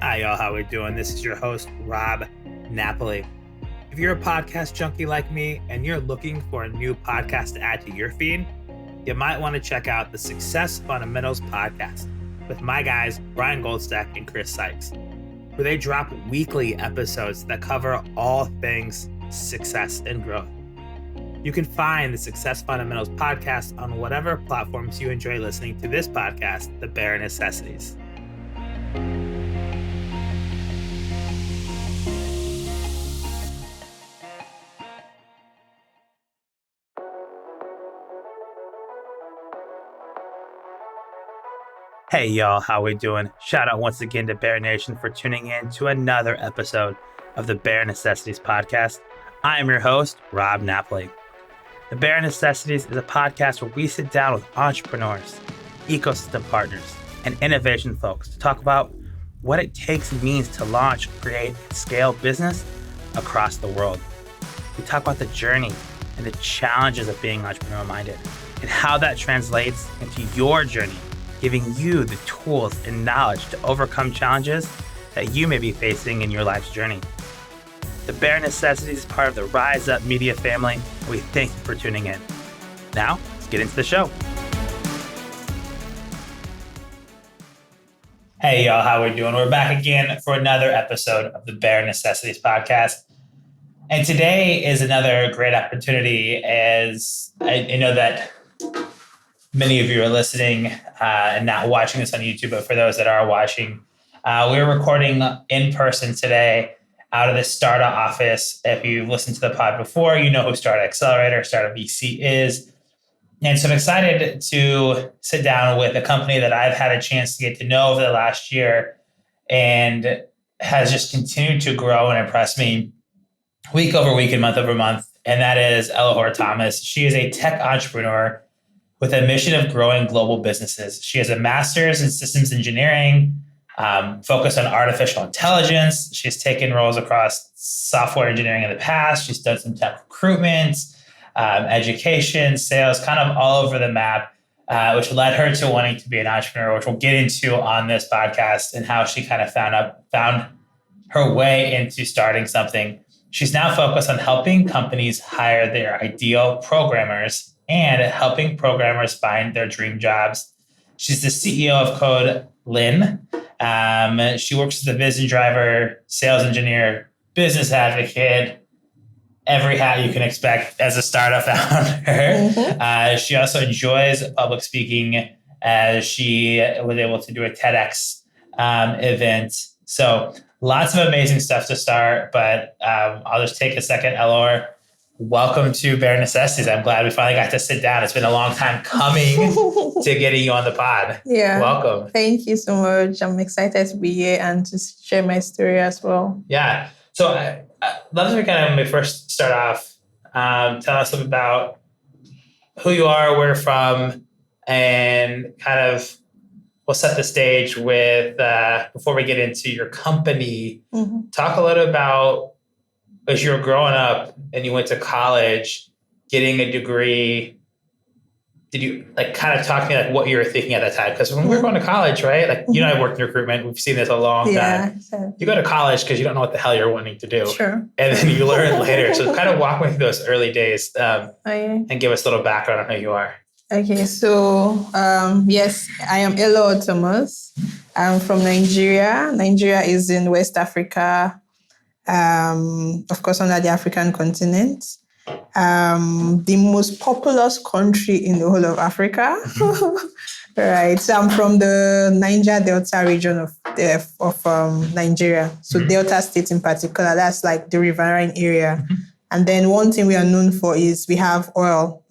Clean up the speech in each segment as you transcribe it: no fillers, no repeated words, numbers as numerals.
Hi, y'all. How we doing? This is your host, Rob Napoli. If you're a podcast junkie like me and you're looking for a new podcast to add to your feed, you might want to check out the Success Fundamentals podcast with my guys, Brian Goldstack and Chris Sykes, where they drop weekly episodes that cover all things success and growth. You can find the Success Fundamentals podcast on whatever platforms you enjoy listening to this podcast, the Bear Necessities. Hey y'all, how we doing? Shout out once again to Bear Nation for tuning in to another episode of the Bear Necessities podcast. I am your host, Rob Napoli. The Bear Necessities is a podcast where we sit down with entrepreneurs, ecosystem partners, and innovation folks to talk about what it takes and means to launch, create, and scale business across the world. We talk about the journey and the challenges of being entrepreneur-minded and how that translates into your journey, giving you the tools and knowledge to overcome challenges that you may be facing in your life's journey. The Bear Necessities is part of the Rise Up Media family, and we thank you for tuning in. Now, let's get into the show. Hey y'all, how we doing? We're back again for another episode of the Bear Necessities podcast. And today is another great opportunity, as I know that many of you are listening and not watching this on YouTube, but for those that are watching, we're recording in person today out of the Startup office. If you've listened to the pod before, you know who Startup Accelerator, Startup VC is. And so I'm excited to sit down with a company that I've had a chance to get to know over the last year and has just continued to grow and impress me week over week and month over month. And that is Elohor Thomas. She is a tech entrepreneur with a mission of growing global businesses. She has a master's in systems engineering, focused on artificial intelligence. She's taken roles across software engineering in the past. She's done some tech recruitment, education, sales, kind of all over the map, which led her to wanting to be an entrepreneur, which we'll get into on this podcast and how she kind of found her way into starting something. She's now focused on helping companies hire their ideal programmers and helping programmers find their dream jobs. She's the CEO of CodeLn. She works as a vision driver, sales engineer, business advocate, every hat you can expect as a startup founder. She also enjoys public speaking, as she was able to do a TEDx event. So lots of amazing stuff to start, but I'll just take a second. Elohor, welcome to Bear Necessities. I'm glad we finally got to sit down. It's been a long time coming to getting you on the pod. Yeah. Welcome. Thank you so much. I'm excited to be here and to share my story as well. Yeah. So I'd love to kind of first start off, tell us a little bit about who you are, where you're from, and kind of we'll set the stage with, before we get into your company, talk a little about as you were growing up and you went to college, getting a degree. Did you kind of talk to me what you were thinking at that time? Because when we were going to college, right? You and I worked in recruitment. We've seen this a long time. You go to college because you don't know what the hell you're wanting to do. Sure. And then you learn later. So kind of walk me through those early days and give us a little background on who you are. Okay. So, yes, I am Elohor Thomas. I'm from Nigeria. Nigeria is in West Africa, of course, under the African continent. The most populous country in the whole of Africa. Right. So I'm from the Niger Delta region of Nigeria. So Delta State in particular, that's like the riverine area. And then one thing we are known for is we have oil,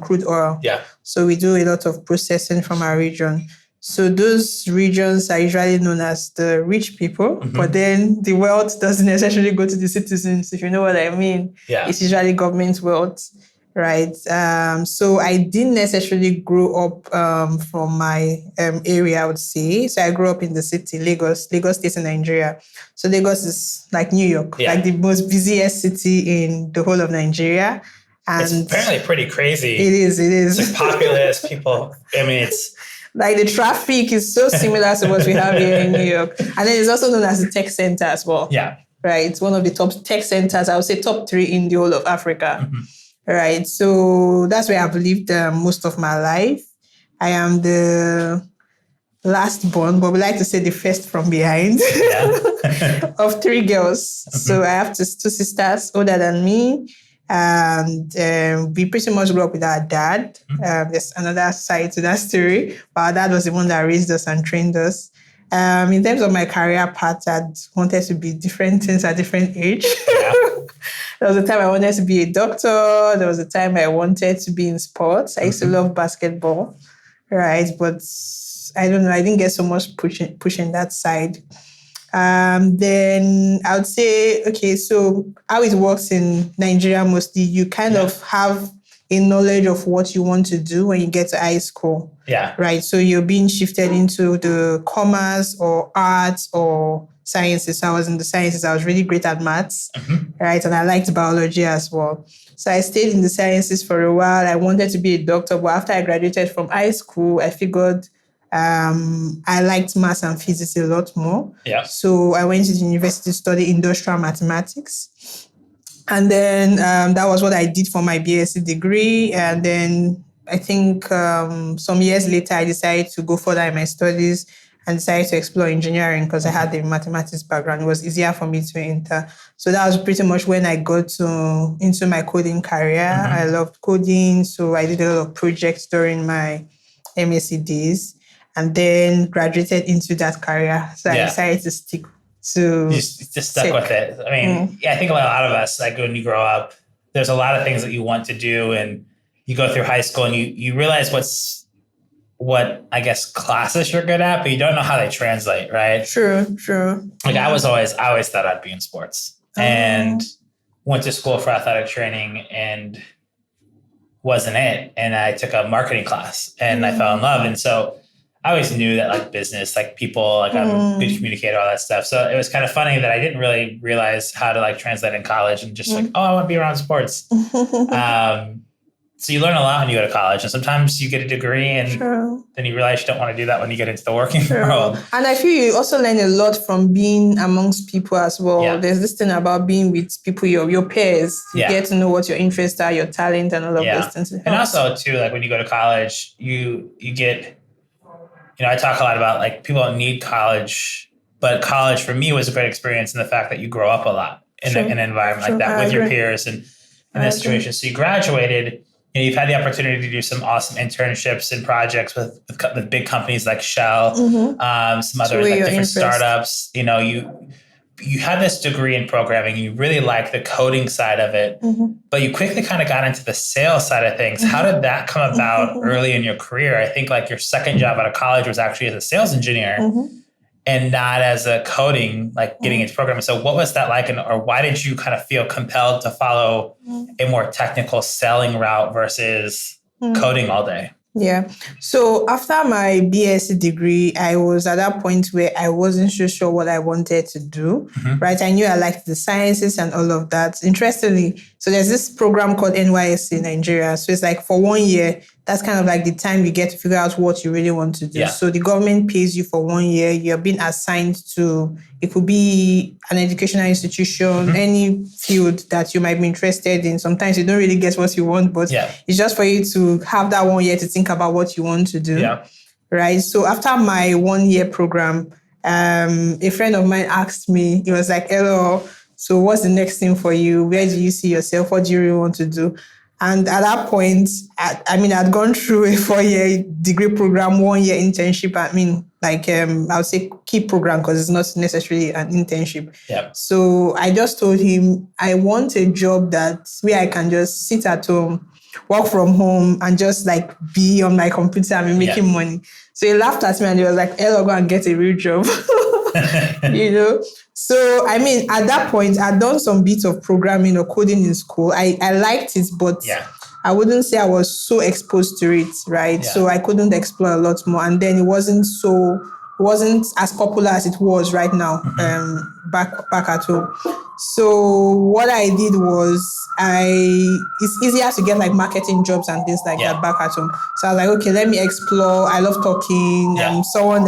crude oil. Yeah. So we do a lot of processing from our region. So those regions are usually known as the rich people, but then the wealth doesn't necessarily go to the citizens, if you know what I mean. Yeah. It's usually government wealth, right? So I didn't necessarily grow up from my area, I would say. So I grew up in the city, Lagos State in Nigeria. So Lagos is like New York, like the most busiest city in the whole of Nigeria. And it's apparently pretty crazy. It is. It's like populous people. I mean, it's Like the traffic is so similar to what we have here in New York. And then it's also known as the tech center as well. Yeah. Right. It's one of the top tech centers, I would say top 3 in the whole of Africa. Mm-hmm. Right. So that's where I've lived most of my life. I am the last born, but we like to say the first from behind of 3 girls. Mm-hmm. So I have 2 sisters older than me. And we pretty much grew up with our dad. Mm-hmm. There's another side to that story. But our dad was the one that raised us and trained us. In terms of my career path, I wanted to be different things at different age. Yeah. There was a time I wanted to be a doctor. There was a time I wanted to be in sports. I used to love basketball, right? But I don't know, I didn't get so much pushing that side. Then I would say, okay, so how it works in Nigeria mostly, you kind of have a knowledge of what you want to do when you get to high school. Yeah. Right. So you're being shifted into the commerce or arts or sciences. So I was in the sciences. I was really great at maths. Mm-hmm. Right. And I liked biology as well. So I stayed in the sciences for a while. I wanted to be a doctor, but after I graduated from high school, I figured I liked maths and physics a lot more. Yeah. So I went to the university to study industrial mathematics. And then that was what I did for my BSc degree. And then I think some years later, I decided to go further in my studies and decided to explore engineering because I had the mathematics background. It was easier for me to enter. So that was pretty much when I got into my coding career. Mm-hmm. I loved coding. So I did a lot of projects during my MSc days and then graduated into that career. So I decided to stick to... You just stuck with it. I mean, I think a lot of us, like when you grow up, there's a lot of things that you want to do and you go through high school and you realize what I guess classes you're good at, but you don't know how they translate, right? True. Like I always thought I'd be in sports and went to school for athletic training and wasn't it. And I took a marketing class and I fell in love. And so I always knew that like business, like people, like I'm a good communicator, all that stuff. So it was kind of funny that I didn't really realize how to like translate in college and just like, I want to be around sports. So you learn a lot when you go to college and sometimes you get a degree and then you realize you don't want to do that when you get into the working world. And I feel you also learn a lot from being amongst people as well. Yeah. There's this thing about being with people, your peers. You get to know what your interests are, your talent and all of those things. And also too, like when you go to college, you get... I talk a lot about like people don't need college, but college for me was a great experience in the fact that you grow up a lot in an environment like that with your peers and in that situation. So you graduated, you've had the opportunity to do some awesome internships and projects with big companies like Shell, some other like different startups. You had this degree in programming, you really liked the coding side of it, but you quickly kind of got into the sales side of things. How did that come about early in your career? I think like your second job out of college was actually as a sales engineer and not as a coding, like getting into programming. So what was that like? Or why did you kind of feel compelled to follow a more technical selling route versus coding all day? Yeah. So after my BSc degree, I was at that point where I wasn't so sure what I wanted to do, right? I knew I liked the sciences and all of that. Interestingly, so there's this program called NYSC in Nigeria. So it's like for 1 year, that's kind of like the time you get to figure out what you really want to do. Yeah. So the government pays you for 1 year. You're being assigned to, it could be an educational institution, any field that you might be interested in. Sometimes you don't really get what you want, but it's just for you to have that 1 year to think about what you want to do. Yeah. Right. So after my 1 year program, a friend of mine asked me, he was like, hello, so what's the next thing for you? Where do you see yourself? What do you really want to do? And at that point, I'd gone through a 4-year degree program, 1 year internship. I would say key program because it's not necessarily an internship. Yep. So I just told him, I want a job where I can just sit at home, work from home and just like be on my computer and be making money. So he laughed at me and he was like, I'll go and get a real job. So, at that point, I'd done some bits of programming or coding in school. I liked it, but I wouldn't say I was so exposed to it, right? Yeah. So I couldn't explore a lot more. And then it wasn't so wasn't as popular as it was right now, back at home. So what I did was it's easier to get like marketing jobs and things like that back at home. So I was like, okay, let me explore. I love talking. I'm someone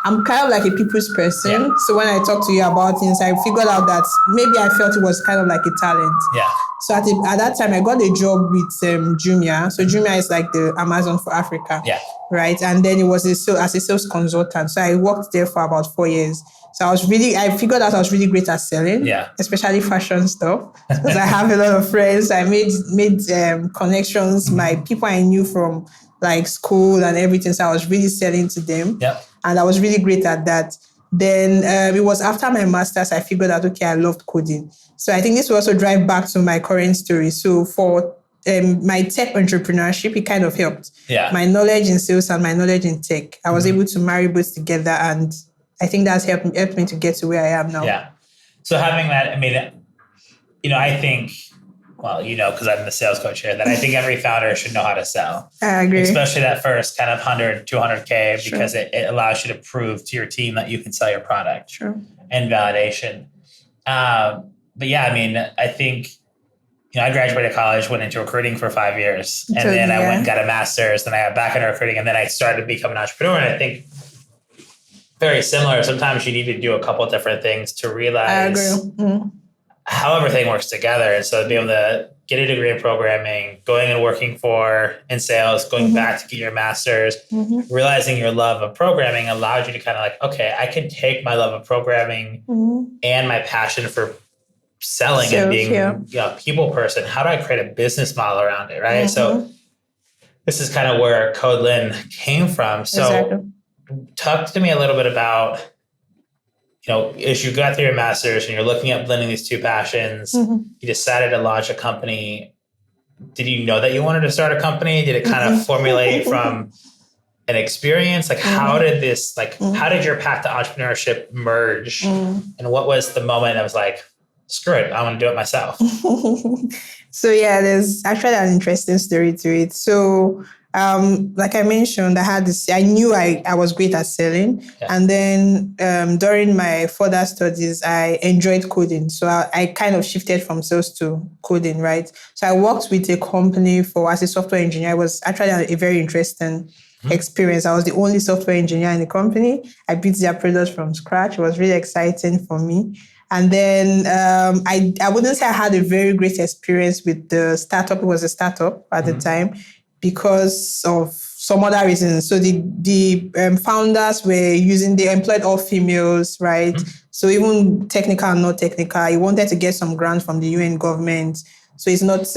I'm kind of like a people's person. Yeah. So when I talk to you about things, I figured out that maybe I felt it was kind of like a talent. Yeah. So at that time, I got a job with Jumia. So Jumia is like the Amazon for Africa. Yeah. Right. And then it was as a sales consultant. So I worked there for about 4 years. So I figured out I was really great at selling, especially fashion stuff. Because I have a lot of friends. I made connections, my people I knew from like school and everything. So I was really selling to them. Yep. And I was really great at that. Then it was after my master's, I figured out, okay, I loved coding. So I think this will also drive back to my current story. So for my tech entrepreneurship, it kind of helped. Yeah. My knowledge in sales and my knowledge in tech. I was able to marry both together, and I think that's helped me to get to where I am now. Yeah. So having that, I mean, I think, well, because I'm the sales coach here, that I think every founder should know how to sell. I agree. Especially that first kind of 100, 200K, because it allows you to prove to your team that you can sell your product. Sure. And validation. But yeah, I mean, I think, I graduated college, went into recruiting for 5 years, and then I went and got a master's, then I got back into recruiting, and then I started to become an entrepreneur. And I think very similar. Sometimes you need to do a couple of different things to realize how everything works together. And so to be able to get a degree in programming, going and working in sales, going back to get your master's, realizing your love of programming allowed you to kind of like, okay, I can take my love of programming and my passion for selling and being a people person. How do I create a business model around it, right? So this is kind of where CodeLn came from. So talk to me a little bit about, as you got through your master's and you're looking at blending these two passions, you decided to launch a company. Did you know that you wanted to start a company? Did it kind of formulate from an experience? Like how did this, how did your path to entrepreneurship merge? And what was the moment that was like, screw it, I want to do it myself? So yeah, there's actually an interesting story to it. So like I mentioned, I knew I was great at selling. Yeah. And then during my further studies, I enjoyed coding. So I kind of shifted from sales to coding, right? So I worked with a company as a software engineer. It was actually a very interesting experience. I was the only software engineer in the company. I built their product from scratch. It was really exciting for me. And then I wouldn't say I had a very great experience with the startup. It was a startup at the time, because of some other reasons. So the founders they employed all females, right? So even technical and not technical, he wanted to get some grant from the UN government. So it's not,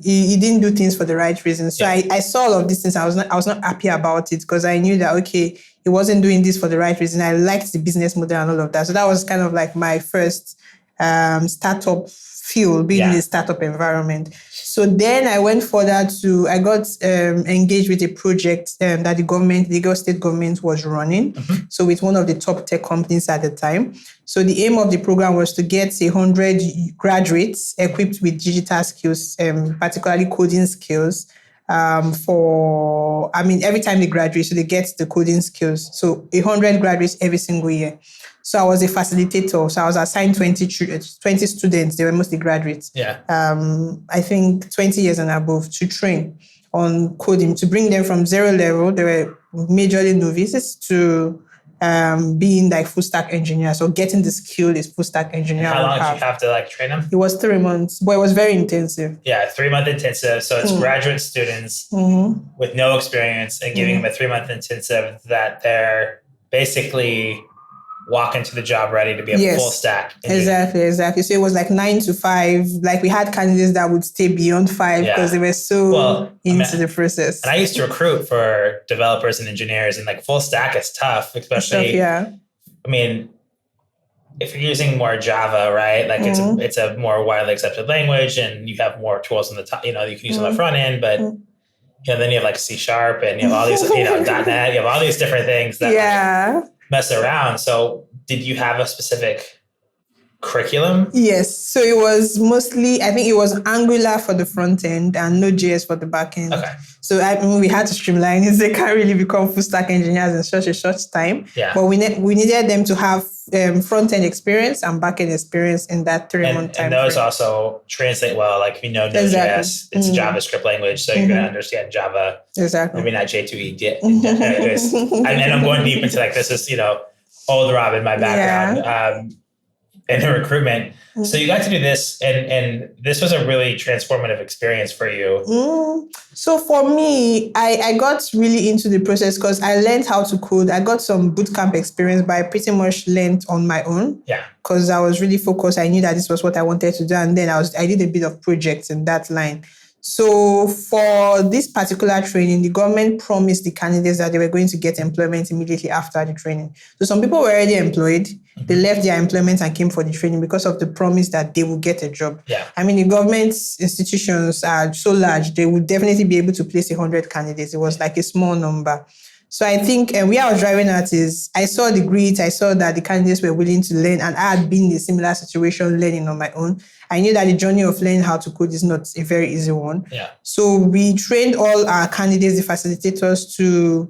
he didn't do things for the right reasons. So I saw all of these things. I was not happy about it, because I knew that, okay, he wasn't doing this for the right reason. I liked the business model and all of that. So that was kind of like my first startup feel, being in a startup environment. So then I went further I got engaged with a project that the Lagos state government was running. So with one of the top tech companies at the time. So the aim of the program was to get 100 graduates equipped with digital skills, particularly coding skills, every time they graduate, so they get the coding skills. So 100 graduates every single year. So I was a facilitator. So I was assigned 20 students. They were mostly graduates. Yeah. I think 20 years and above, to train on coding, to bring them from zero level. They were majorly novices to being like full stack engineers. So getting the skill is full stack engineer. And how long did you have to train them? It was 3 months, but it was very intensive. Yeah, 3-month intensive. So it's graduate students with no experience, and giving them a 3-month intensive that they're basically walk into the job ready to be a full stack engineer. Exactly. So it was like 9 to 5. Like we had candidates that would stay beyond 5 because they were so into the process. And I used to recruit for developers and engineers, and like full stack is tough, especially. I mean, if you're using more Java, right? Like it's a more widely accepted language, and you have more tools on the top. You can use on the front end, but then you have like C# and you have all these, .NET. You have all these different things that mess around. So did you have a specific curriculum? Yes. So it was mostly, I think it was Angular for the front end and Node.js for the back end. Okay. So we had to streamline it. They can't really become full stack engineers in such a short time. Yeah. But we needed them to have front end experience and back end experience in that 3-month time. And those frame. Also translate well. Like if you know Node.js, exactly. It's a JavaScript language, so you're going to understand Java. Exactly. Maybe not J2E. And I'm going deep into like this is old Rob in my background. In recruitment. So you got to do this and this was a really transformative experience for you. So for me, I got really into the process because I learned how to code. I got some bootcamp experience, but I pretty much learned on my own. Yeah. Because I was really focused. I knew that this was what I wanted to do. And then I did a bit of projects in that line. So for this particular training, the government promised the candidates that they were going to get employment immediately after the training. So some people were already employed. They left their employment and came for the training because of the promise that they will get a job. Yeah. I mean, the government institutions are so large, they would definitely be able to place 100 candidates. It was like a small number. So I think where I was driving at is I saw the grit, I saw that the candidates were willing to learn, and I had been in a similar situation learning on my own. I knew that the journey of learning how to code is not a very easy one. Yeah. So we trained all our candidates, the facilitators, to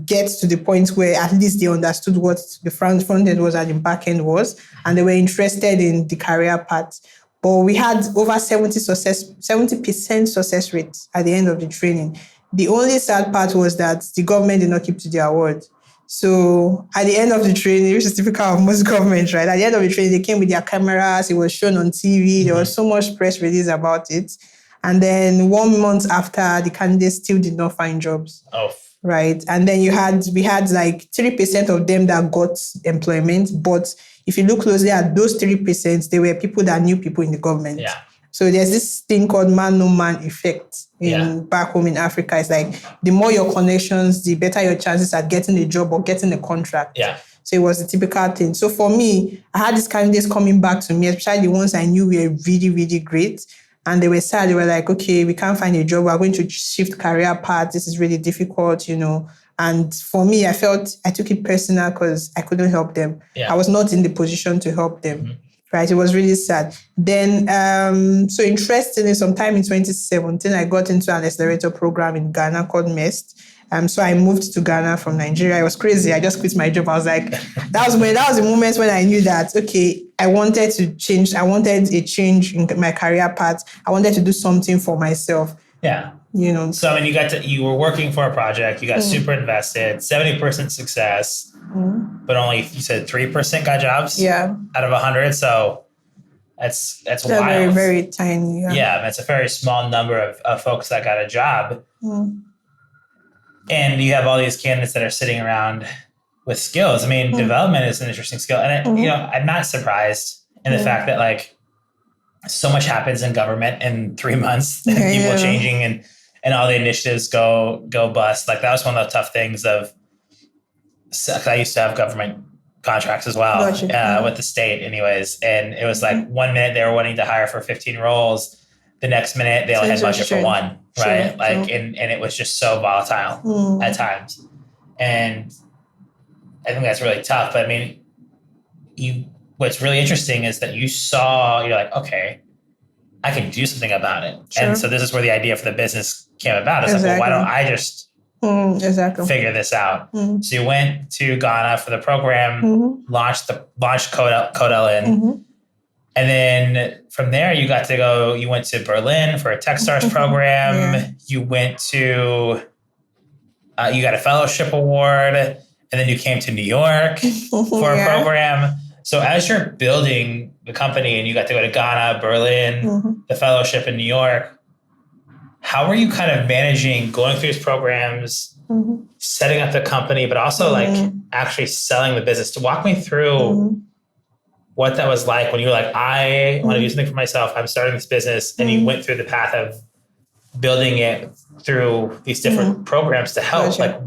get to the point where at least they understood what the front end was and the back end was, and they were interested in the career path. But we had over 70% success rate at the end of the training. The only sad part was that the government did not keep to their word. So at the end of the training, which is typical of most governments, right? At the end of the training, they came with their cameras. It was shown on TV. There was so much press release about it. And then 1 month after, the candidates still did not find jobs. Oh. Right. And then we had like 3% of them that got employment. But if you look closely at those 3%, they were people that knew people in the government. Yeah. So there's this thing called man-no-man effect back home in Africa. It's like the more your connections, the better your chances at getting a job or getting a contract. Yeah. So it was a typical thing. So for me, I had these candidates coming back to me, especially the ones I knew were really, really great. And they were sad. They were like, okay, we can't find a job. We're going to shift career paths. This is really difficult, And for me, I took it personal because I couldn't help them. Yeah. I was not in the position to help them. Mm-hmm. Right. It was really sad. Then, so interestingly, sometime in 2017, I got into an accelerator program in Ghana called MEST. So I moved to Ghana from Nigeria. It was crazy. I just quit my job. I was like, that was the moment when I knew that, okay, I wanted to change. I wanted a change in my career path. I wanted to do something for myself. Yeah. So, I mean, you were working for a project, you got super invested, 70% success, but only, you said 3% got jobs out of 100. So that's wild. Very, very tiny. Yeah. That's a very small number of folks that got a job. And you have all these candidates that are sitting around with skills. I mean, development is an interesting skill. And, I'm not surprised in the fact that like so much happens in government in 3 months and people changing and all the initiatives go bust. Like that was one of the tough things of, I used to have government contracts as well with the state anyways. And it was like 1 minute they were wanting to hire for 15 roles. The next minute they only had budget for one, right? And it was just so volatile at times. And I think that's really tough. But I mean, what's really interesting is that you're like, okay, I can do something about it. Sure. And so this is where the idea for the business came about. It's like, well, why don't I just figure this out? So you went to Ghana for the program, launched CodeLn. And then from there, you went to Berlin for a Techstars program. You went to, you got a fellowship award, and then you came to New York for a program. So as you're building the company and you got to go to Ghana, Berlin, the fellowship in New York, how were you kind of managing going through these programs, setting up the company, but also like actually selling the business? To walk me through what that was like when you were like, I want to do something for myself. I'm starting this business. And you went through the path of building it through these different programs to help. Like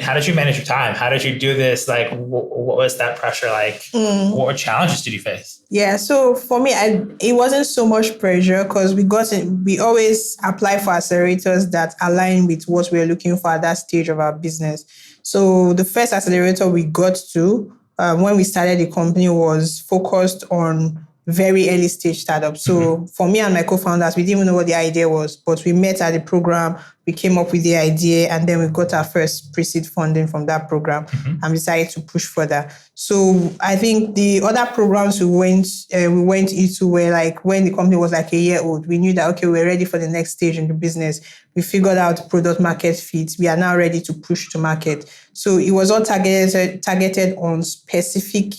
how did you manage your time? How did you do this? Like, what was that pressure like? What challenges did you face? Yeah, so for me, it wasn't so much pressure because we always apply for accelerators that align with what we're looking for at that stage of our business. So the first accelerator we got to when we started the company was focused on very early stage startups. So for me and my co-founders, we didn't even know what the idea was, but we met at the program, we came up with the idea, and then we got our first pre-seed funding from that program and decided to push further. So I think the other programs we went into were like when the company was like a year old, we knew that, okay, we're ready for the next stage in the business. We figured out product market fit. We are now ready to push to market. So it was all targeted on specific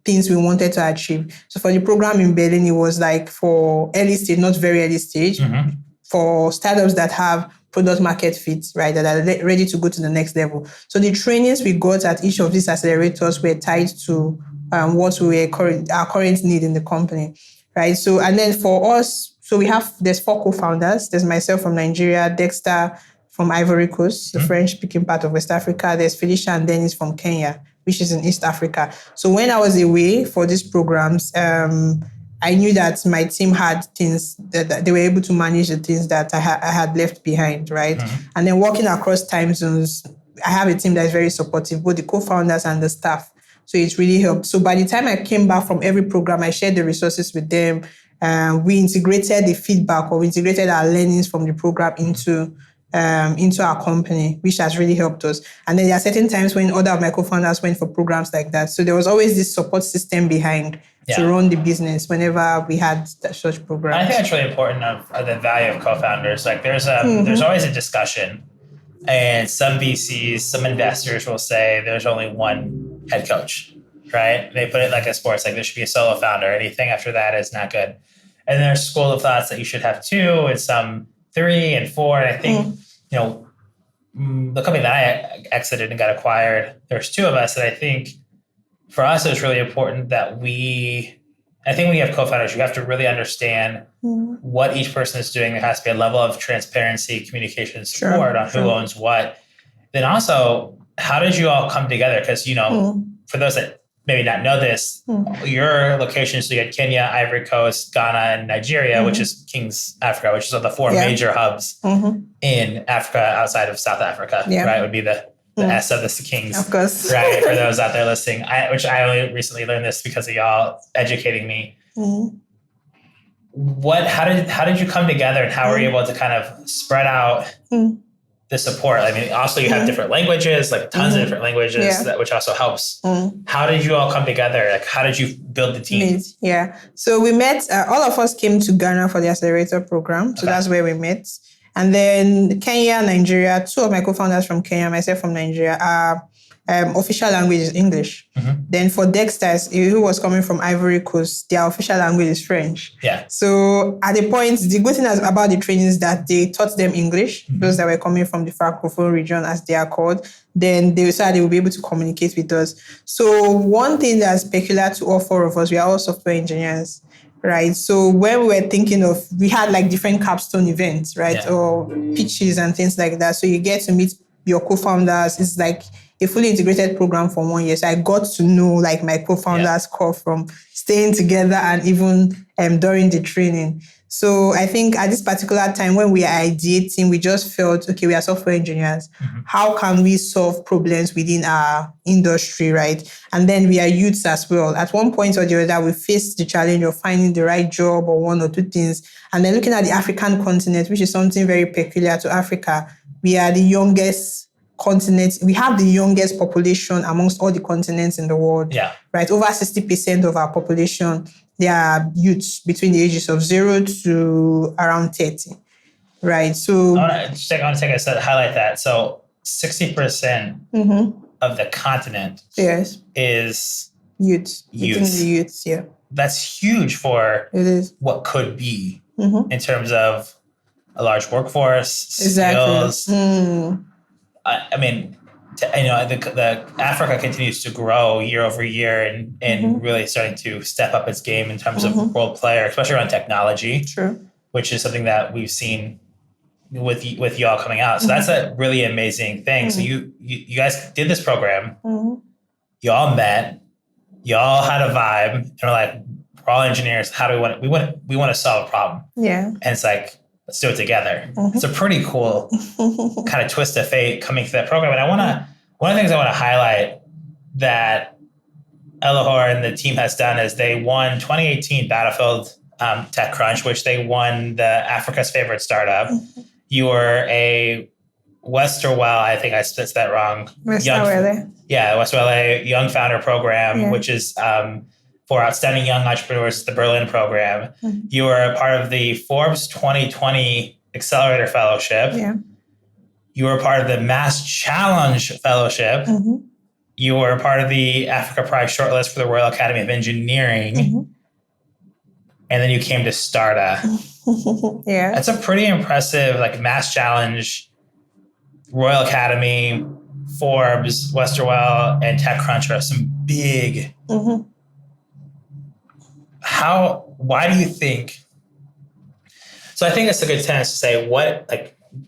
things we wanted to achieve. So for the program in Berlin, it was like for early stage, not very early stage, for startups that have product market fit, right, that are ready to go to the next level. So the trainings we got at each of these accelerators were tied to what our current need in the company, right? So, and then for us, so there's 4 co-founders. There's myself from Nigeria, Dexter from Ivory Coast, the French-speaking part of West Africa. There's Felicia and Dennis from Kenya, which is in East Africa. So when I was away for these programs, I knew that my team had things that they were able to manage the things that I had left behind, right? And then working across time zones, I have a team that is very supportive, both the co-founders and the staff. So it's really helped. So by the time I came back from every program, I shared the resources with them. We integrated the feedback, or we integrated our learnings from the program into our company, which has really helped us. And then there are certain times when other of my co-founders went for programs like that. So there was always this support system behind to run the business whenever we had such programs. I think that's really important of the value of co-founders. Like there's always a discussion, and some VCs, some investors will say there's only one head coach, right? They put it like a sports, like there should be a solo founder. Anything after that is not good. And there's school of thoughts that you should have 2, and some 3 and 4. And I think, the company that I exited and got acquired, there's 2 of us that I think for us, it was really important that when you have co-founders, you have to really understand what each person is doing. There has to be a level of transparency, communication, support on who owns what. Then also, how did you all come together? Because, for those that maybe not know this, your locations, so you had Kenya, Ivory Coast, Ghana, and Nigeria, which is King's Africa, which is the 4 major hubs in Africa outside of South Africa, right? Would be the S of the Kings, of course, right? For those out there listening, which I only recently learned this because of y'all educating me. How did you come together, and how were you able to kind of spread out the support? I mean, also you have different languages, like tons of different languages, which also helps. How did you all come together? Like, how did you build the team? Yeah, so we met. All of us came to Ghana for the accelerator program, so that's where we met. And then Kenya, Nigeria, 2 of my co-founders from Kenya, myself from Nigeria, our official language is English. Then for Dexter's, who was coming from Ivory Coast, their official language is French. Yeah. So at the point, the good thing about the training is that they taught them English, those that were coming from the Francophone region, as they are called. Then they decided they would be able to communicate with us. So one thing that's peculiar to all 4 of us, we are all software engineers. Right. So when we were thinking we had like different capstone events, right? Or pitches and things like that. So you get to meet your co-founders. It's like a fully integrated program for 1 year. So I got to know like my co-founders core from staying together and even during the training. So I think at this particular time when we are ideating, we just felt, okay, we are software engineers. How can we solve problems within our industry, right? And then we are youths as well. At one point or the other, we faced the challenge of finding the right job or 1 or 2 things. And then looking at the African continent, which is something very peculiar to Africa, we are the youngest continent. We have the youngest population amongst all the continents in the world. Yeah. Right? Over 60% of our population, they are youths between the ages of 0 to around 30. Right. So I want to take a second to highlight that. So 60% of the continent is youth. Between the youths, That's huge for what could be in terms of a large workforce, skills. I mean, the Africa continues to grow year over year and really starting to step up its game in terms of world player, especially around technology, which is something that we've seen with y'all coming out. So that's a really amazing thing. So you guys did this program, y'all met, y'all had a vibe, and we're like, we're all engineers. How do we want to solve a problem? Yeah. And it's like, let's do it together. It's a pretty cool kind of twist of fate coming through that program. And one of the things I want to highlight that Elohor and the team has done is they won 2018 Battlefield TechCrunch, which they won the Africa's Favorite Startup. You were a Westerwell, I think I said that wrong. Westerwelle. Westerwelle Young Founder Program, which is for outstanding young entrepreneurs, the Berlin program. You were a part of the Forbes 2020 Accelerator Fellowship. You were part of the Mass Challenge Fellowship. You were a part of the Africa Prize shortlist for the Royal Academy of Engineering. And then you came to Starta. That's a pretty impressive, like, Mass Challenge, Royal Academy, Forbes, Westerwelle, and TechCrunch are some big. Why do you think? So I think it's a good chance to say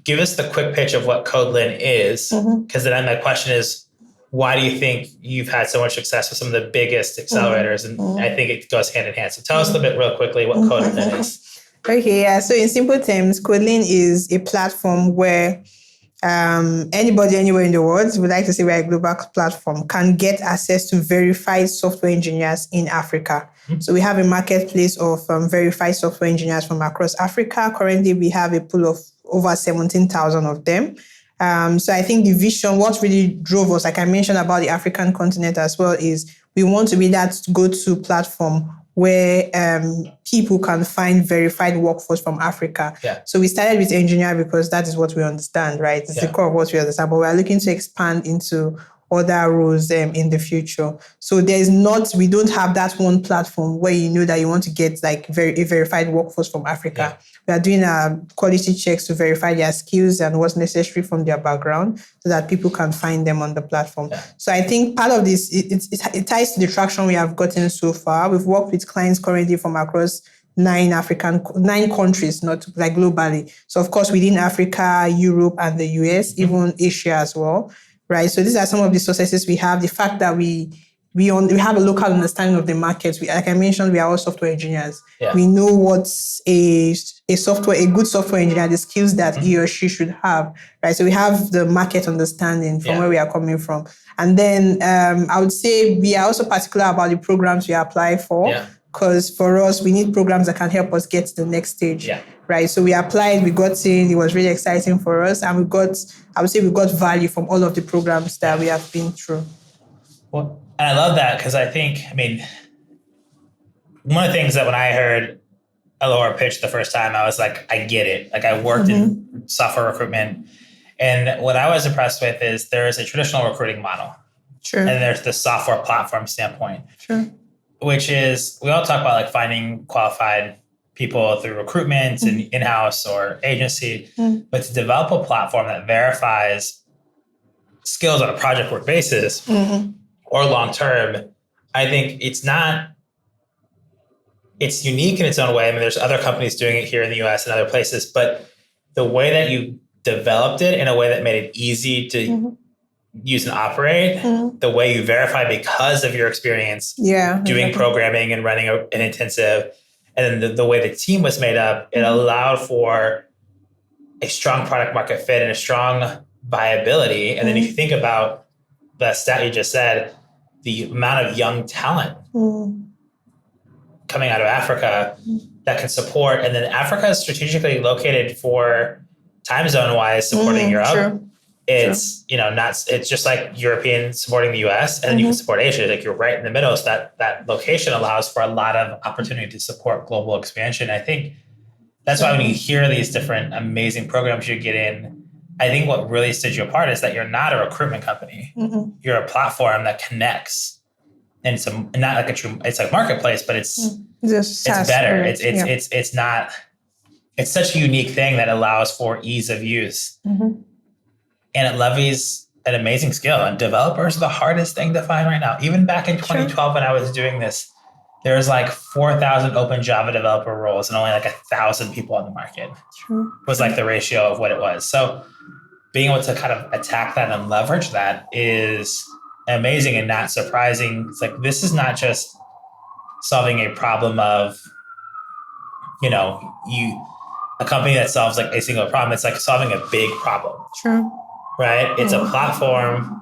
give us the quick pitch of what CodeLn is, because then my question is, why do you think you've had so much success with some of the biggest accelerators? And I think it goes hand in hand. So tell us a little bit real quickly what CodeLn is. Okay, so in simple terms, CodeLn is a platform where anybody anywhere in the world, we like to say we're a global platform, can get access to verified software engineers in Africa. So we have a marketplace of verified software engineers from across Africa. Currently, we have a pool of over 17,000 of them. So I think the vision, what really drove us, like I mentioned about the African continent as well, is we want to be that go-to platform where people can find verified workforce from Africa. So we started with engineer because that is what we understand, right? It's the core of what we understand, but we're looking to expand into other roles in the future. So we don't have that one platform where you know that you want to get like a verified workforce from Africa. We are doing quality checks to verify their skills and what's necessary from their background so that people can find them on the platform. So I think part of this, it ties to the traction we have gotten so far. We've worked with clients currently from across 9 countries, not like globally. So of course, within Africa, Europe, and the US, even Asia as well. Right. So these are some of the successes we have. The fact that we have a local understanding of the market. Like I mentioned, we are all software engineers. We know what's a good software engineer, the skills that he or she should have. Right. So we have the market understanding from where we are coming from. And then I would say we are also particular about the programs we apply for. Because for us, we need programs that can help us get to the next stage. Right. So we applied, we got in, it was really exciting for us. And we got value from all of the programs that we have been through. Well, and I love that because one of the things that when I heard Elohor pitch the first time, I was like, I get it. Like I worked in software recruitment. And what I was impressed with is there is a traditional recruiting model. And there's the software platform standpoint. Which is, we all talk about like finding qualified people through recruitment and in-house or agency, but to develop a platform that verifies skills on a project work basis or long-term, I think it's unique in its own way. I mean, there's other companies doing it here in the US and other places, but the way that you developed it in a way that made it easy to use and operate, the way you verify because of your experience doing programming and running an intensive, and then the way the team was made up, it allowed for a strong product market fit and a strong viability. And then if you think about the stat you just said, the amount of young talent coming out of Africa that can support, and then Africa is strategically located for time zone wise supporting Europe. It's it's just like European supporting the US, and then you can support Asia. Like you're right in the middle. So that location allows for a lot of opportunity to support global expansion. I think that's why when you hear these different amazing programs you get in, I think what really sets you apart is that you're not a recruitment company. You're a platform that connects. And it's not like it's like marketplace, but it's better. It's not, it's such a unique thing that allows for ease of use. And it levies an amazing skill. And developers are the hardest thing to find right now. Even back in 2012, when I was doing this, there was like 4,000 open Java developer roles and only like 1,000 people on the market. Was like the ratio of what it was. So being able to kind of attack that and leverage that is amazing and not surprising. It's like, this is not just solving a problem of, a company that solves like a single problem. It's like solving a big problem. Right? It's a platform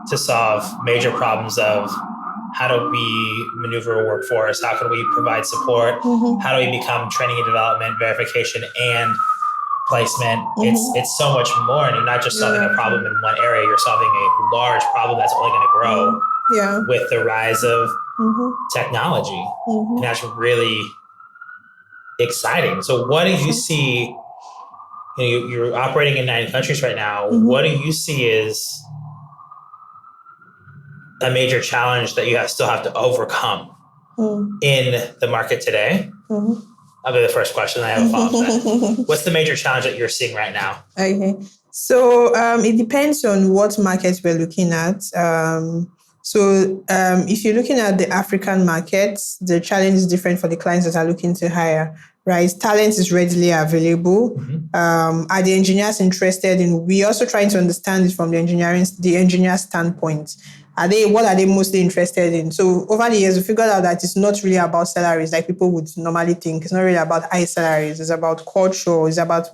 to solve major problems of how do we maneuver a workforce? How can we provide support? How do we become training and development, verification, and placement? It's so much more, and you're not just solving a problem in one area. You're solving a large problem that's only going to grow with the rise of technology, and that's really exciting. So, what do you see? You're operating in 90 countries right now. What do you see as a major challenge that you still have to overcome in the market today? That'll be the first question. I have a follow-up to that. What's the major challenge that you're seeing right now? Okay. So it depends on what market we're looking at. If you're looking at the African markets, the challenge is different for the clients that are looking to hire, right? Talent is readily available. Are the engineers interested in? We're also trying to understand it from the engineer standpoint. What are they mostly interested in? So over the years, we figured out that it's not really about salaries like people would normally think. It's not really about high salaries. It's about culture. It's about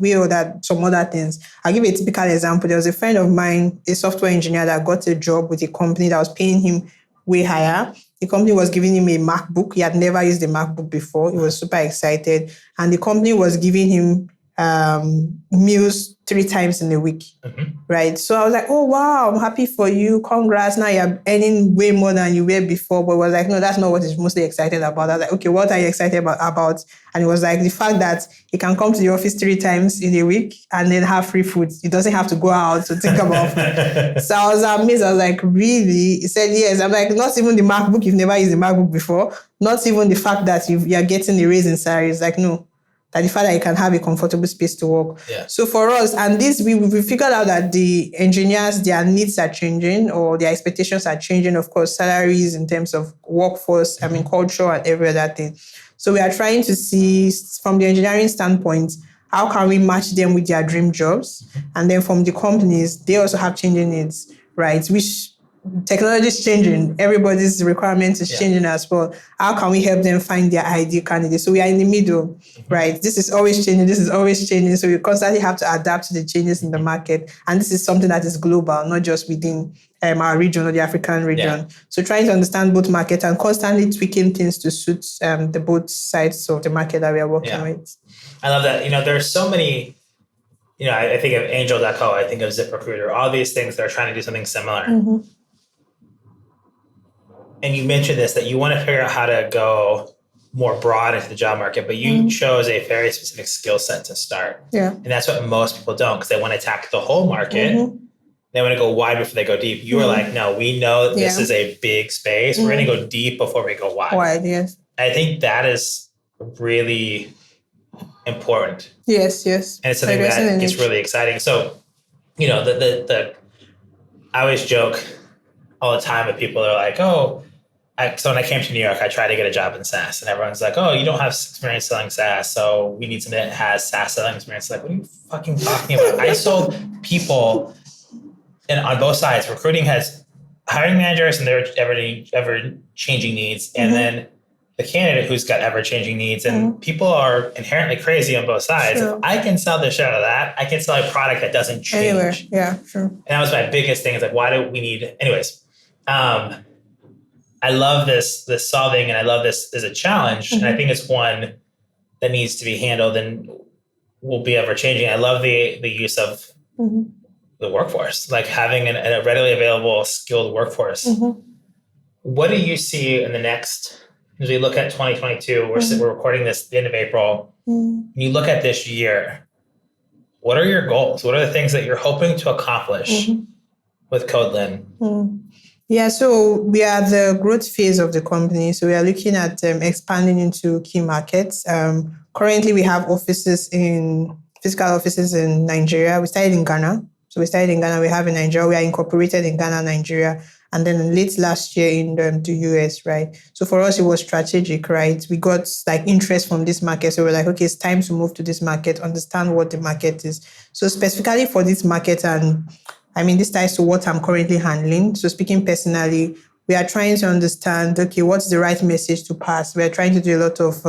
some other things. I'll give you a typical example. There was a friend of mine, a software engineer, that got a job with a company that was paying him way higher. The company was giving him a MacBook. He had never used a MacBook before. He was super excited. And the company was giving him meals 3 times in a week, right? So I was like, oh, wow, I'm happy for you. Congrats. Now you're earning way more than you were before. But I was like, no, that's not what he's mostly excited about. I was like, okay, what are you excited about? And it was like the fact that he can come to the office 3 times in a week and then have free food. He doesn't have to go out to think about food. So I was amazed. I was like, really? He said, yes. I'm like, not even the MacBook. You've never used a MacBook before. Not even the fact that you're getting a raise in salary. It's like, no. That the fact that you can have a comfortable space to work. Yeah. So for us, and this, we figured out that the engineers, their needs are changing or their expectations are changing. Of course, salaries in terms of workforce, culture and every other thing. So we are trying to see from the engineering standpoint, how can we match them with their dream jobs? And then from the companies, they also have changing needs, right? Which technology is changing. Everybody's requirements is changing as well. How can we help them find their ideal candidate? So we are in the middle, right? This is always changing. This is always changing. So we constantly have to adapt to the changes in the market. And this is something that is global, not just within our region or the African region. Yeah. So trying to understand both markets and constantly tweaking things to suit the both sides of the market that we are working with. I love that. There's so many, I think of Angel.co, I think of ZipRecruiter, all these things that are trying to do something similar. And you mentioned this, that you want to figure out how to go more broad into the job market, but you chose a very specific skill set to start. Yeah. And that's what most people don't, because they want to attack the whole market. They want to go wide before they go deep. You were like, no, we know this is a big space. We're going to go deep before we go wide. Wide, yes. I think that is really important. Yes. And it's something that gets really exciting. So, I always joke all the time with people that are like, so when I came to New York, I tried to get a job in SaaS, and everyone's like, oh, you don't have experience selling SaaS, so we need somebody that has SaaS selling experience. Like, what are you fucking talking about? I sold people, and on both sides, recruiting has hiring managers and their ever-changing needs, and then the candidate who's got ever-changing needs, and people are inherently crazy on both sides. If I can sell the shit out of that, I can sell a product that doesn't change. Anywhere. Yeah, sure. And that was my biggest thing, is like, why do we need... Anyways, I love this solving, and I love this as a challenge. And I think it's one that needs to be handled and will be ever changing. I love the use of the workforce, like having a readily available skilled workforce. What do you see in the next, as we look at 2022, we're recording this at the end of April. When you look at this year, what are your goals? What are the things that you're hoping to accomplish with CodeLn? Yeah, so we are the growth phase of the company. So we are looking at expanding into key markets. Currently, we have physical offices in Nigeria. We started in Ghana. So we started in Ghana. We have in Nigeria. We are incorporated in Ghana, Nigeria. And then late last year in the US, right? So for us, it was strategic, right? We got interest from this market. So we're like, okay, it's time to move to this market, understand what the market is. So specifically for this market, and this ties to what I'm currently handling. So speaking personally, we are trying to understand, okay, what's the right message to pass? We are trying to do a lot of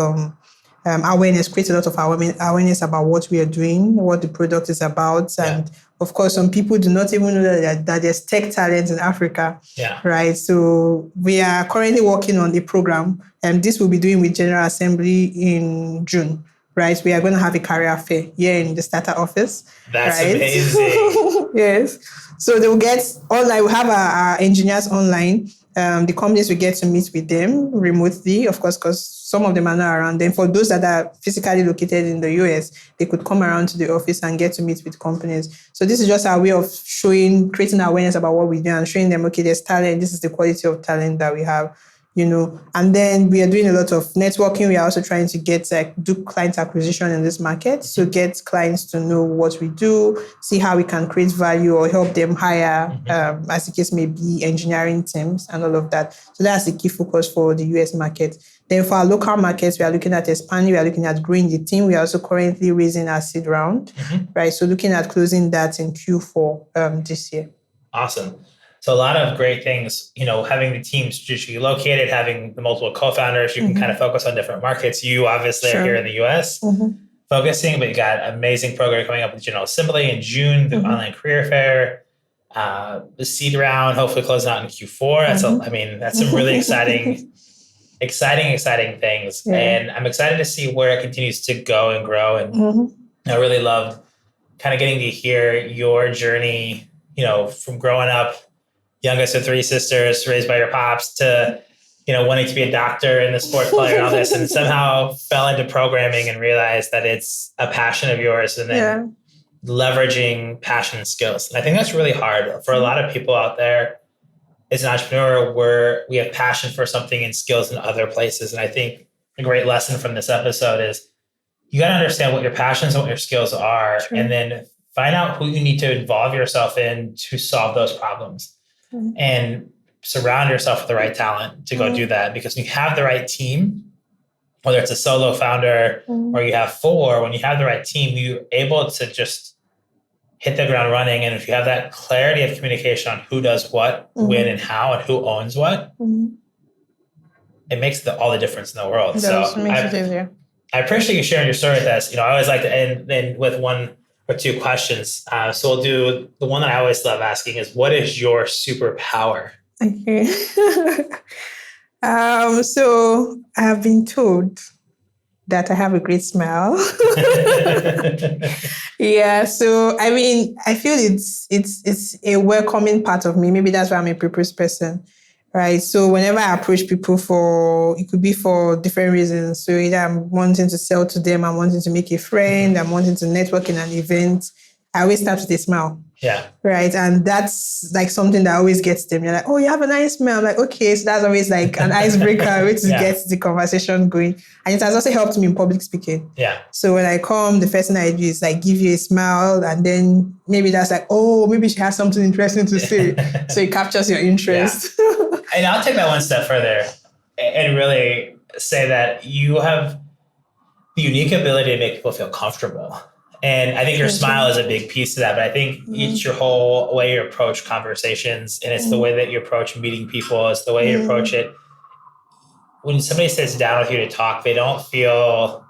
awareness, create a lot of awareness about what we are doing, what the product is about, and Of course, some people do not even know that there's tech talent in Africa. Yeah. Right. So we are currently working on a program, and this we'll be doing with General Assembly in June. Right. We are going to have a career fair here in the starter office. That's right? amazing. Yes. So they'll get online. We have our engineers online. The companies will get to meet with them remotely, of course, because some of them are not around. Then for those that are physically located in the US, they could come around to the office and get to meet with companies. So this is just our way of creating awareness about what we do and showing them, okay, there's talent. This is the quality of talent that we have. And then we are doing a lot of networking. We are also trying to do client acquisition in this market. So get clients to know what we do, see how we can create value or help them hire, as the case may be, engineering teams and all of that. So that's the key focus for the US market. Then for our local markets, we are looking at expanding, we are looking at growing the team. We are also currently raising our seed round, right? So looking at closing that in Q4 this year. Awesome. So a lot of great things, having the team strategically located, having the multiple co-founders, you can kind of focus on different markets. You obviously are here in the US focusing, but you got an amazing program coming up with General Assembly in June, the online career fair, the seed round, hopefully closing out in Q4. That's some really exciting things. Yeah. And I'm excited to see where it continues to go and grow. And I really love kind of getting to hear your journey, from growing up, youngest of three sisters, raised by your pops, to, wanting to be a doctor and a sports player and all this, and somehow fell into programming and realized that it's a passion of yours, and then leveraging passion and skills. And I think that's really hard for a lot of people out there. As an entrepreneur, we have passion for something and skills in other places. And I think a great lesson from this episode is you got to understand what your passions and what your skills are, and then find out who you need to involve yourself in to solve those problems. And surround yourself with the right talent to go do that. Because when you have the right team, whether it's a solo founder or you have four, when you have the right team, you're able to just hit the ground running. And if you have that clarity of communication on who does what, when and how, and who owns what, it makes all the difference in the world. I appreciate you sharing your story with us. I always like to end with one or two questions. So we'll do the one that I always love asking is, what is your superpower? Okay. So I've been told that I have a great smile. Yeah. So, I feel it's a welcoming part of me. Maybe that's why I'm a people's person. Right. So whenever I approach people it could be for different reasons. So either I'm wanting to sell to them, I'm wanting to make a friend, I'm wanting to network in an event, I always start with a smile. Yeah. Right. And that's like something that always gets them. You're like, oh, you have a nice smile. I'm like, okay. So that's always like an icebreaker, way to get the conversation going. And it has also helped me in public speaking. Yeah. So when I come, the first thing I do is like give you a smile, and then maybe that's like, oh, maybe she has something interesting to say. So it captures your interest. Yeah. And I'll take that one step further and really say that you have the unique ability to make people feel comfortable. And I think your smile is a big piece of that, but I think it's your whole way you approach conversations, and it's the way that you approach meeting people. It's the way you approach it. When somebody sits down with you to talk, they don't feel,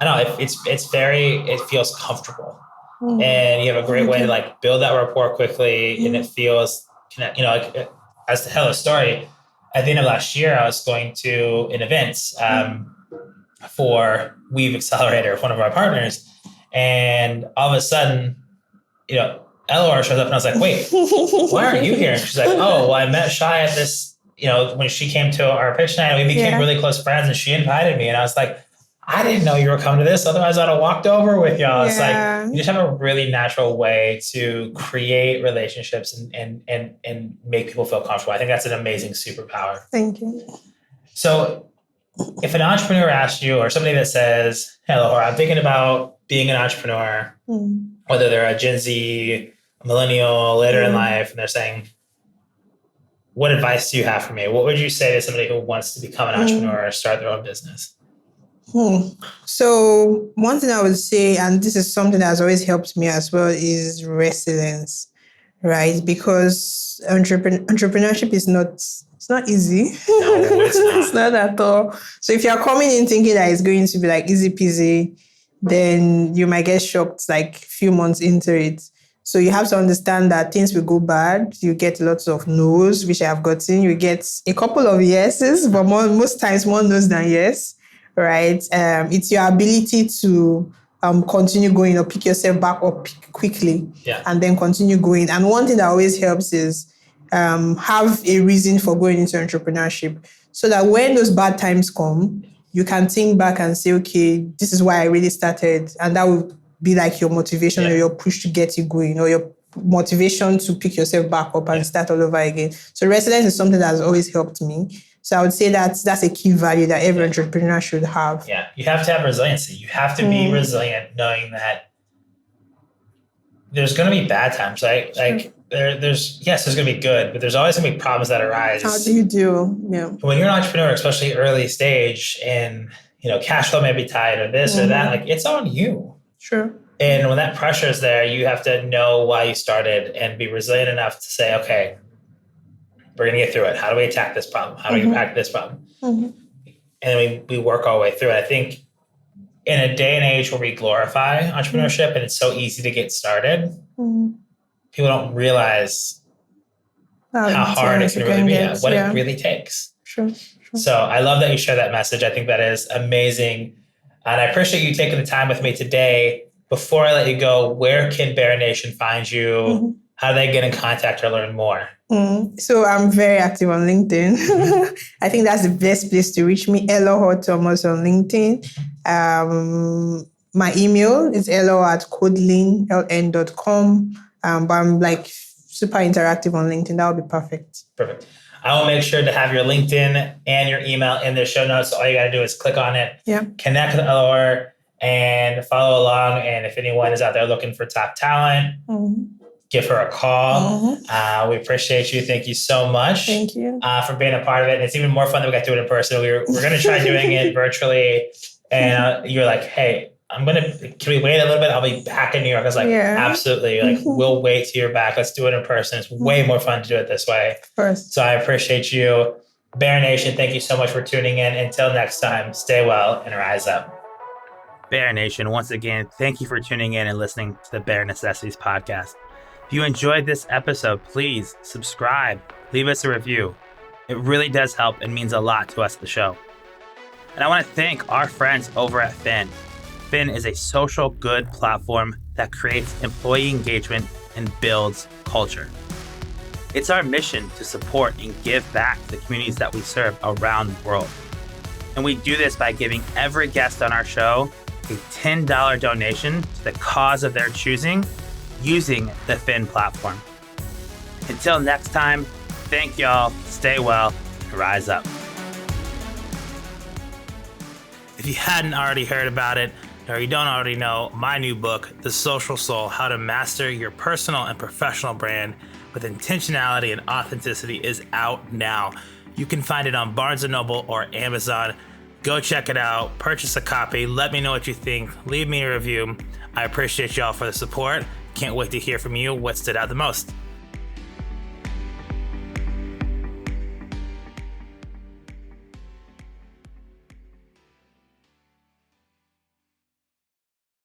it feels comfortable. And you have a great way to build that rapport quickly, and it feels, as to tell a story, at the end of last year, I was going to an event for Weave Accelerator, one of our partners. And all of a sudden, Elohor shows up, and I was like, wait, why aren't you here? And she's like, oh, well, I met Shai at this, when she came to our pitch night, we became really close friends, and she invited me. And I was like, I didn't know you were coming to this. Otherwise, I'd have walked over with y'all. It's like, you just have a really natural way to create relationships and make people feel comfortable. I think that's an amazing superpower. Thank you. So if an entrepreneur asks you, or somebody that says, hello, or I'm thinking about being an entrepreneur, whether they're a Gen Z, a millennial, later in life, and they're saying, what advice do you have for me? What would you say to somebody who wants to become an entrepreneur or start their own business? So one thing I would say, and this is something that has always helped me as well, is resilience, right? Because entrepreneurship is not easy. No, it's not. It's not at all. So if you're coming in thinking that it's going to be like easy peasy, then you might get shocked like a few months into it. So you have to understand that things will go bad. You get lots of no's, which I have gotten. You get a couple of yeses, but most times more no's than yes, right? It's your ability to continue going or pick yourself back up quickly and then continue going. And one thing that always helps is have a reason for going into entrepreneurship so that when those bad times come, you can think back and say, okay, this is why I really started. And that will be like your motivation or your push to get you going or your motivation to pick yourself back up and start all over again. So resilience is something that has always helped me. So I would say that's a key value that every entrepreneur should have. Yeah, you have to have resiliency. You have to be resilient, knowing that there's going to be bad times, right? Like there's going to be good, but there's always going to be problems that arise. How do you do? Yeah. When you're an entrepreneur, especially early stage, and cash flow may be tight or this or that, like it's on you. Sure. And when that pressure is there, you have to know why you started and be resilient enough to say, okay, we're going to get through it. How do we attack this problem? How do we attack this problem? And then we work our way through it. I think in a day and age where we glorify entrepreneurship and it's so easy to get started, people don't realize how hard it can really be, what it really takes. Sure. So I love that you share that message. I think that is amazing. And I appreciate you taking the time with me today. Before I let you go, where can Bear Nation find you? How do they get in contact or learn more? So I'm very active on LinkedIn. I think that's the best place to reach me. Elohor Thomas on LinkedIn. My email is elohor@CodeLn.com. But I'm like super interactive on LinkedIn. That would be perfect. Perfect. I will make sure to have your LinkedIn and your email in the show notes. So all you got to do is click on it, connect with Elohor, and follow along. And if anyone is out there looking for top talent, give her a call. We appreciate you. Thank you so much. Thank you. For being a part of it. And it's even more fun that we got to do it in person. We're going to try doing it virtually. And you're like, hey, can we wait a little bit? I'll be back in New York. I was like, absolutely. Like, we'll wait till you're back. Let's do it in person. It's way more fun to do it this way. First. So I appreciate you. Bear Nation, thank you so much for tuning in. Until next time, stay well and rise up. Bear Nation, once again, thank you for tuning in and listening to the Bear Necessities podcast. If you enjoyed this episode, please subscribe, leave us a review. It really does help and means a lot to us, the show. And I want to thank our friends over at Fin. Fin is a social good platform that creates employee engagement and builds culture. It's our mission to support and give back to the communities that we serve around the world. And we do this by giving every guest on our show a $10 donation to the cause of their choosing using the Fin platform. Until next time, thank y'all, stay well, and rise up. If you hadn't already heard about it, or you don't already know, my new book, The Social Soul, How to Master Your Personal and Professional Brand with Intentionality and Authenticity, is out now. You can find it on Barnes & Noble or Amazon. Go check it out, purchase a copy, let me know what you think, leave me a review. I appreciate y'all for the support. Can't wait to hear from you what stood out the most.